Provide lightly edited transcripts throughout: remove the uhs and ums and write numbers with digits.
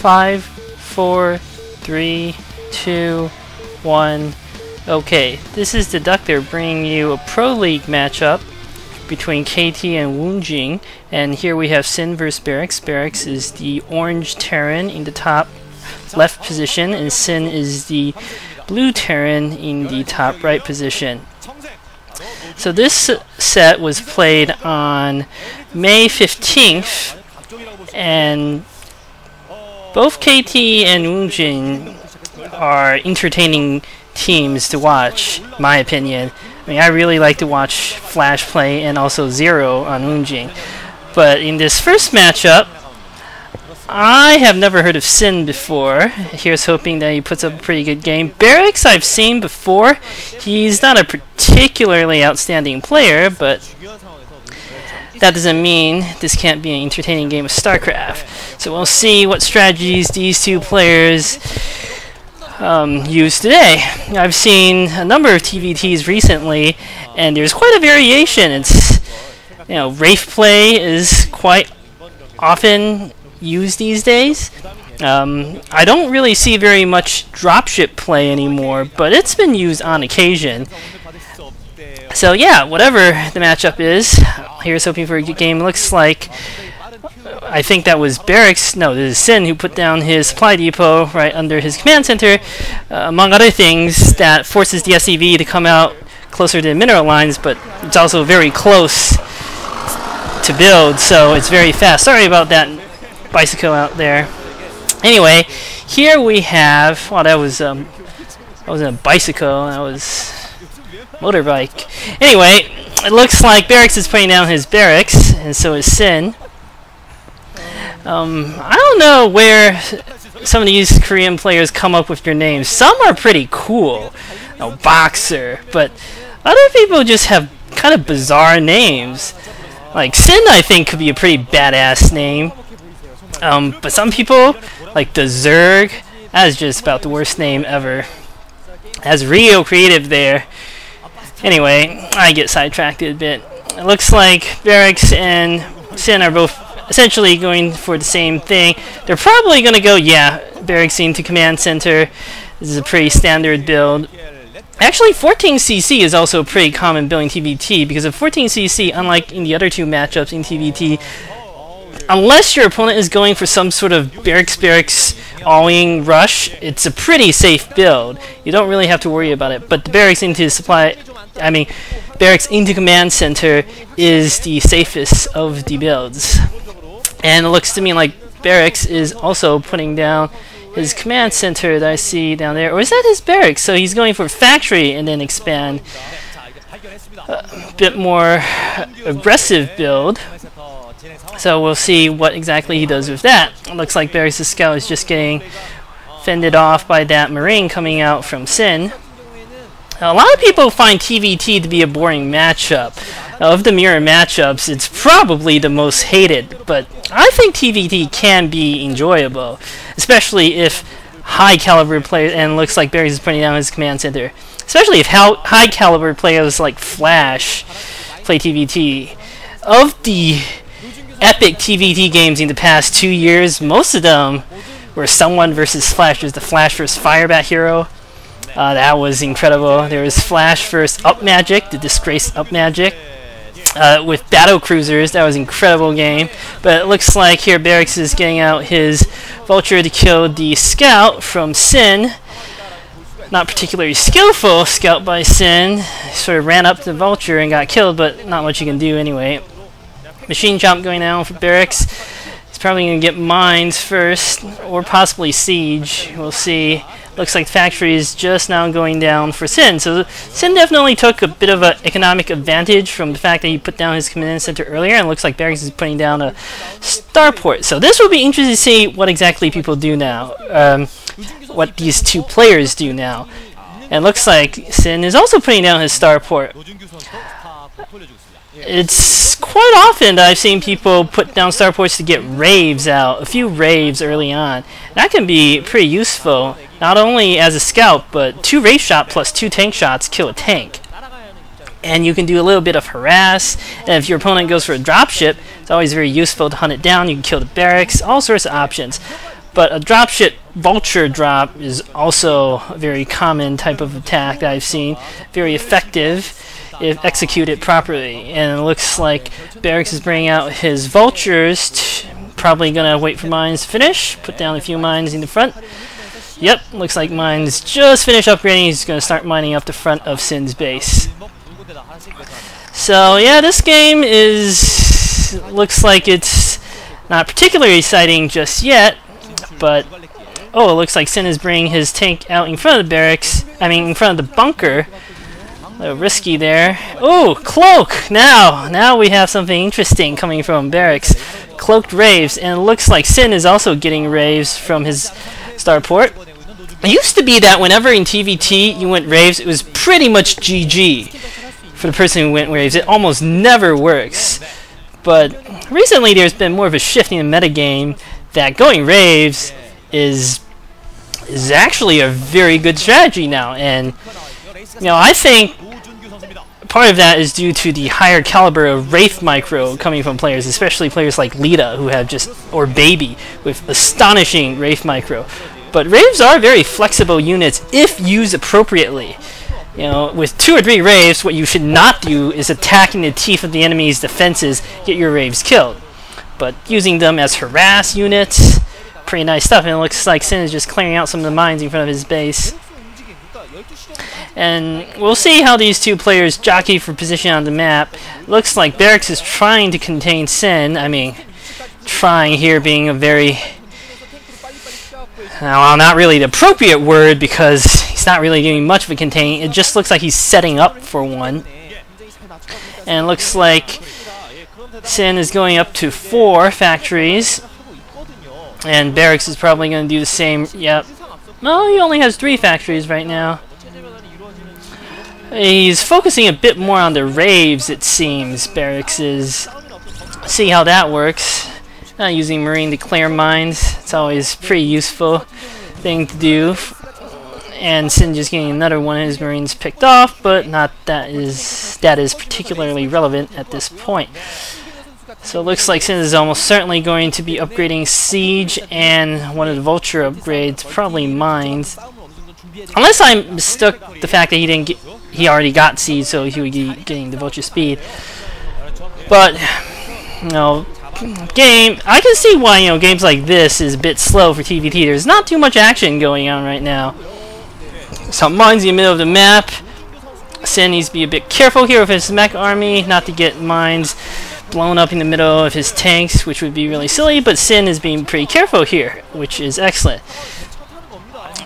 5, 4, 3, 2, 1. Okay, this is Deducter bringing you a Pro League matchup between KT and Woongjin, and here we have Sin vs Barracks. Barracks is the orange Terran in the top left position, and Sin is the blue Terran in the top right position. So this set was played on May 15th, and both KT and Woongjin are entertaining teams to watch, in my opinion. I mean, I really like to watch Flash play and also Zero on Woongjin. But in this first matchup, I have never heard of Sin before. Here's hoping that he puts up a pretty good game. Barracks I've seen before. He's not a particularly outstanding player, but that doesn't mean this can't be an entertaining game of StarCraft. So we'll see what strategies these two players use today. I've seen a number of TVTs recently, and there's quite a variation. It's, you know, Wraith play is quite often used these days. I don't really see very much dropship play anymore, but it's been used on occasion. So yeah, whatever the matchup is, here's hoping for a good game. Looks like, I think that was Barracks, no, this is Sin who put down his supply depot right under his command center, among other things that forces the SCV to come out closer to the mineral lines, but it's also very close to build, so it's very fast. Sorry about that bicycle out there. Anyway, here we have, well, that wasn't a bicycle, that was motorbike. Anyway, it looks like Barracks is putting down his barracks, and so is Sin. I don't know where some of these Korean players come up with their names. Some are pretty cool, Boxer, but other people just have kind of bizarre names. Like Sin, I think, could be a pretty badass name. But some people, like the Zerg, that is just about the worst name ever. Has Rio Creative there. Anyway, I get sidetracked a bit. It looks like Barracks and Sin are both essentially going for the same thing. They're probably going to go, yeah, Barracks into command center. This is a pretty standard build. Actually, 14cc is also a pretty common build in TVT, because of 14cc, unlike in the other two matchups in TVT, unless your opponent is going for some sort of Barracks all-in rush, it's a pretty safe build. You don't really have to worry about it. But the Barracks into Barracks into command center is the safest of the builds. And it looks to me like Barracks is also putting down his command center that I see down there. Or is that his barracks? So he's going for factory and then expand. A bit more aggressive build. So we'll see what exactly he does with that. It looks like Barracks' scout is just getting fended off by that Marine coming out from Sin. Now, a lot of people find TVT to be a boring matchup. Of the mirror matchups, it's probably the most hated, but I think TVT can be enjoyable, especially if high caliber players, and it looks like Barracks is putting down his command center, especially if high caliber players like Flash play TVT. Of the epic TVT games in the past 2 years, most of them were someone versus Flash. There's the Flash versus Firebat Hero. That was incredible. There was Flash versus Up Magic, the disgraced Up Magic, with battle cruisers. That was an incredible game. But it looks like here Barracks is getting out his Vulture to kill the scout from Sin. Not particularly skillful scout by Sin. Sort of ran up to the Vulture and got killed, but not much you can do anyway. Machine jump going down for Barracks. He's probably going to get mines first, or possibly siege. We'll see. Looks like factory is just now going down for Sin. So Sin definitely took a bit of an economic advantage from the fact that he put down his command center earlier, and looks like Barracks is putting down a starport. So this will be interesting to see what exactly people do now. What these two players do now. And looks like Sin is also putting down his starport. It's quite often that I've seen people put down starports to get raves out, a few raves early on. That can be pretty useful, not only as a scout, but 2 rave shot plus 2 tank shots kill a tank. And you can do a little bit of harass, and if your opponent goes for a dropship, it's always very useful to hunt it down. You can kill the barracks, all sorts of options. But a dropship vulture drop is also a very common type of attack that I've seen. Very effective if executed properly. And it looks like Barracks is bringing out his vultures. Probably gonna wait for mines to finish. Put down a few mines in the front. Yep, looks like mines just finished upgrading. He's gonna start mining up the front of Sin's base. So yeah, this game looks like it's not particularly exciting just yet. But oh, it looks like Sin is bringing his tank out in front of the barracks. I mean, in front of the bunker. A little risky there. Oh, cloak! Now we have something interesting coming from Barracks. Cloaked raves, and it looks like Sin is also getting raves from his starport. It used to be that whenever in TVT you went raves, it was pretty much GG for the person who went raves. It almost never works. But recently there's been more of a shift in the metagame that going raves is actually a very good strategy now, and you know, I think part of that is due to the higher caliber of Wraith micro coming from players, especially players like Lita, who have or Baby, with astonishing Wraith micro. But Wraiths are very flexible units if used appropriately. You know, with 2 or 3 Wraiths, what you should not do is attack in the teeth of the enemy's defenses, get your Wraiths killed. But using them as harass units, pretty nice stuff. And it looks like Sin is just clearing out some of the mines in front of his base. And we'll see how these two players jockey for position on the map. Looks like Barracks is trying to contain Sin. I mean, trying here being a very... well, not really the appropriate word, because he's not really doing much of a containing. It just looks like he's setting up for one. And it looks like Sin is going up to 4 factories. And Barracks is probably going to do the same. Yep. No, he only has 3 factories right now. He's focusing a bit more on the raves, it seems. Barracks is. See how that works. Not using marine to clear mines. It's always a pretty useful thing to do. And Sin just getting another one of his marines picked off, but not that is particularly relevant at this point. So it looks like Sin is almost certainly going to be upgrading Siege and one of the Vulture upgrades, probably Mines. Unless I mistook the fact that he already got Siege, so he would be getting the Vulture speed. But, you know, I can see why, you know, games like this is a bit slow for TVT. There's not too much action going on right now. So Mines in the middle of the map. Sin needs to be a bit careful here with his mech army, not to get mines blown up in the middle of his tanks, which would be really silly, but Sin is being pretty careful here, which is excellent.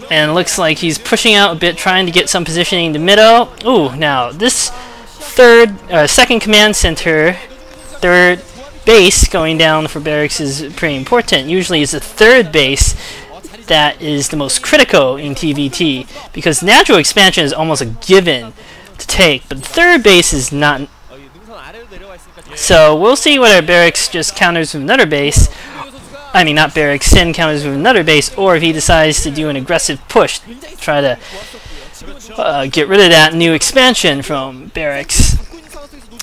And it looks like he's pushing out a bit, trying to get some positioning in the middle. Ooh, now this second command center, third base going down for Barracks is pretty important. Usually it's the third base that is the most critical in TVT, because natural expansion is almost a given to take, but third base is not. So we'll see whether Barracks just counters with another base. I mean, not Barracks, Sin counters with another base, or if he decides to do an aggressive push, try to get rid of that new expansion from Barracks.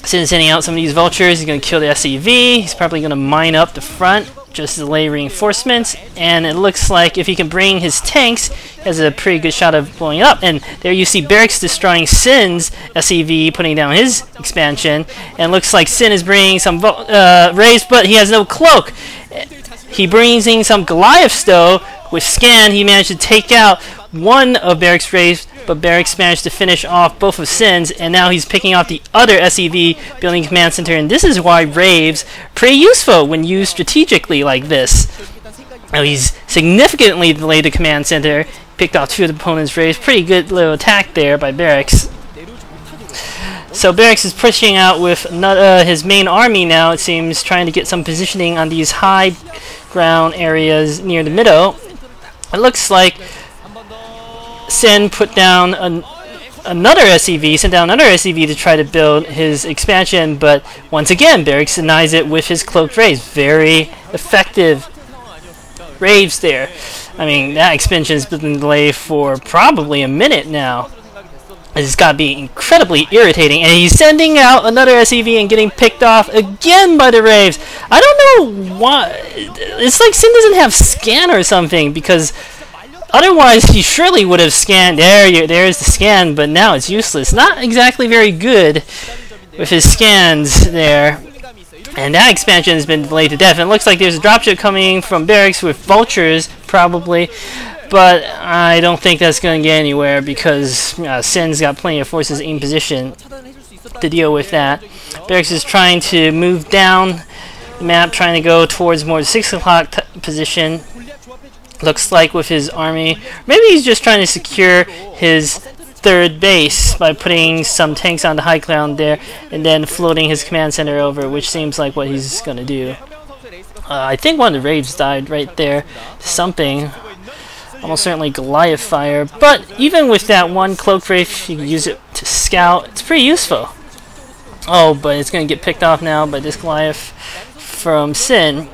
Sin sending out some of these vultures. He's going to kill the SEV. He's probably going to mine up the front just to lay reinforcements. And it looks like if he can bring his tanks, he has a pretty good shot of blowing it up. And there you see Barracks destroying Sin's SEV, putting down his expansion. And it looks like Sin is bringing some rays, but he has no cloak. He brings in some Goliaths though. With Scan, he managed to take out one of Barracks' rays, but Barracks managed to finish off both of Sin's, and now he's picking off the other SEV building command center, and this is why Raves pretty useful when used strategically like this. Now he's significantly delayed the command center, picked off 2 of the opponent's Raves. Pretty good little attack there by Barracks. So Barracks is pushing out with his main army now, it seems, trying to get some positioning on these high ground areas near the middle. It looks like Sin put down another SEV, sent down another SEV to try to build his expansion, but once again, Barracks denies it with his cloaked raves. Very effective raves there. I mean, that expansion has been delayed for probably a minute now. It's got to be incredibly irritating, and he's sending out another SEV and getting picked off again by the Raves. I don't know why. It's like Sin doesn't have scan or something, because otherwise he surely would have scanned. There's the scan, but now it's useless. Not exactly very good with his scans there. And that expansion has been delayed to death. And it looks like there's a dropship coming from Barracks with vultures, probably. But I don't think that's going to get anywhere, because Sin's got plenty of forces in position to deal with that. Barracks is trying to move down the map, trying to go towards more 6 o'clock position. Looks like with his army. Maybe he's just trying to secure his third base by putting some tanks on the high ground there and then floating his command center over, which seems like what he's going to do. I think one of the Raves died right there. Something. Almost certainly Goliath fire, but even with that one cloak wraith, you can use it to scout. It's pretty useful. Oh, but it's going to get picked off now by this Goliath from Sin.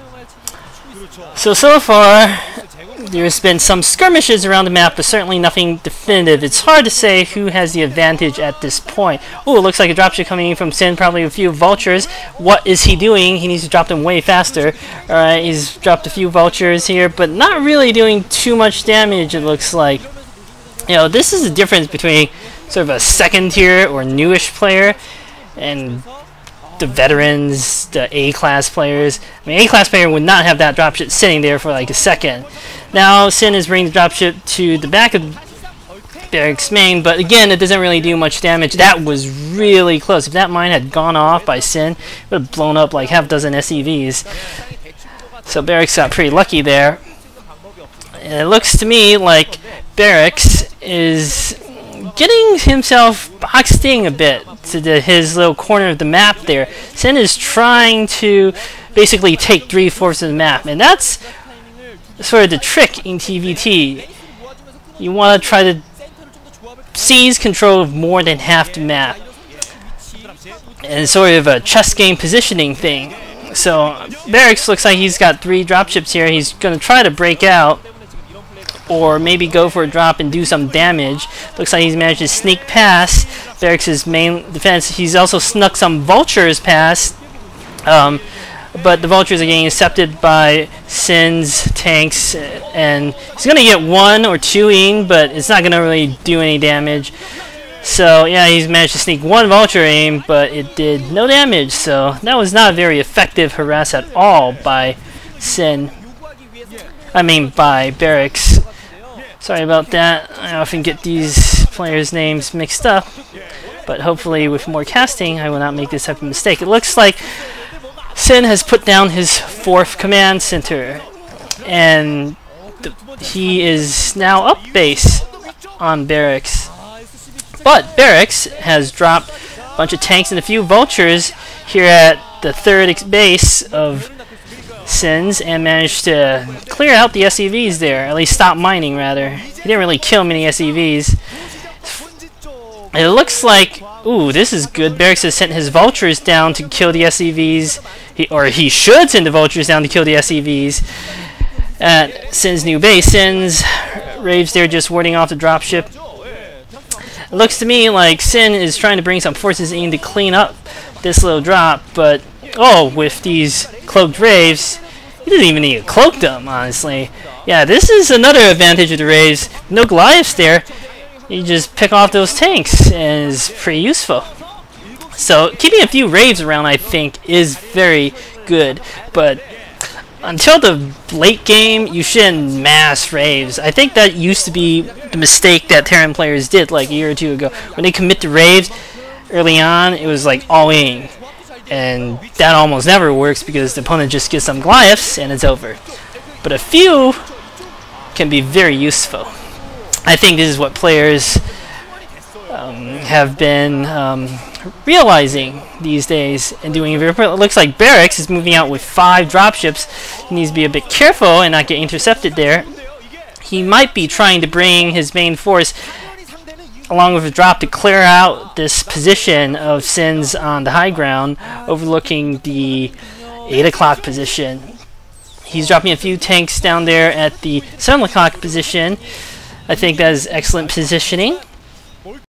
So far, there's been some skirmishes around the map, but certainly nothing definitive. It's hard to say who has the advantage at this point. Oh, it looks like a dropship coming in from Sin, probably a few vultures. What is he doing? He needs to drop them way faster. Alright, he's dropped a few vultures here, but not really doing too much damage, it looks like. You know, this is the difference between sort of a second tier or newish player and the veterans, the A-class players. I mean, A-class player would not have that dropship sitting there for like a second. Now Sin is bringing the dropship to the back of Barracks main, but again, it doesn't really do much damage. That was really close. If that mine had gone off by Sin, it would have blown up like half a dozen SEVs. So Barracks got pretty lucky there. And it looks to me like Barracks is getting himself boxed in a bit to his little corner of the map there. Sin is trying to basically take 3/4 of the map, and that's sort of the trick in TVT. You want to try to seize control of more than half the map, and it's sort of a chess game positioning thing. So Barracks looks like he's got 3 dropships here. He's going to try to break out, or maybe go for a drop and do some damage. Looks like he's managed to sneak past Barracks' main defense. He's also snuck some vultures past, but the vultures are getting intercepted by Sin's tanks, and he's going to get 1 or 2 in, but it's not going to really do any damage. So yeah, he's managed to sneak 1 vulture aim, but it did no damage, so that was not a very effective harass at all by Sin. I mean by Barracks. Sorry about that. I often get these players' names mixed up, but hopefully with more casting I will not make this type of mistake. It looks like Sin has put down his 4th command center, and he is now up base on Barracks. But Barracks has dropped a bunch of tanks and a few vultures here at the 3rd base of Sin's and managed to clear out the SEVs there, at least stop mining rather. He didn't really kill many SEVs. And it looks like, ooh, this is good. Barracks has sent his vultures down to kill the SEVs, he should send the vultures down to kill the SEVs at Sin's new base. Sin's Raves there just warding off the dropship. It looks to me like Sin is trying to bring some forces in to clean up this little drop, but oh, with these cloaked Raves, he didn't even need to cloak them, honestly. Yeah, this is another advantage of the Raves. No Goliaths there. You just pick off those tanks, and it's pretty useful. So keeping a few Raves around, I think, is very good. But until the late game, you shouldn't mass Raves. I think that used to be the mistake that Terran players did like a year or 2 ago. When they commit to Raves early on, it was like all in. And that almost never works because the opponent just gets some Goliaths and it's over. But a few can be very useful. I think this is what players have been realizing these days and doing. It looks like Barracks is moving out with 5 dropships. He needs to be a bit careful and not get intercepted there. He might be trying to bring his main force along with a drop to clear out this position of Sin's on the high ground, overlooking the 8 o'clock position. He's dropping a few tanks down there at the 7 o'clock position. I think that is excellent positioning.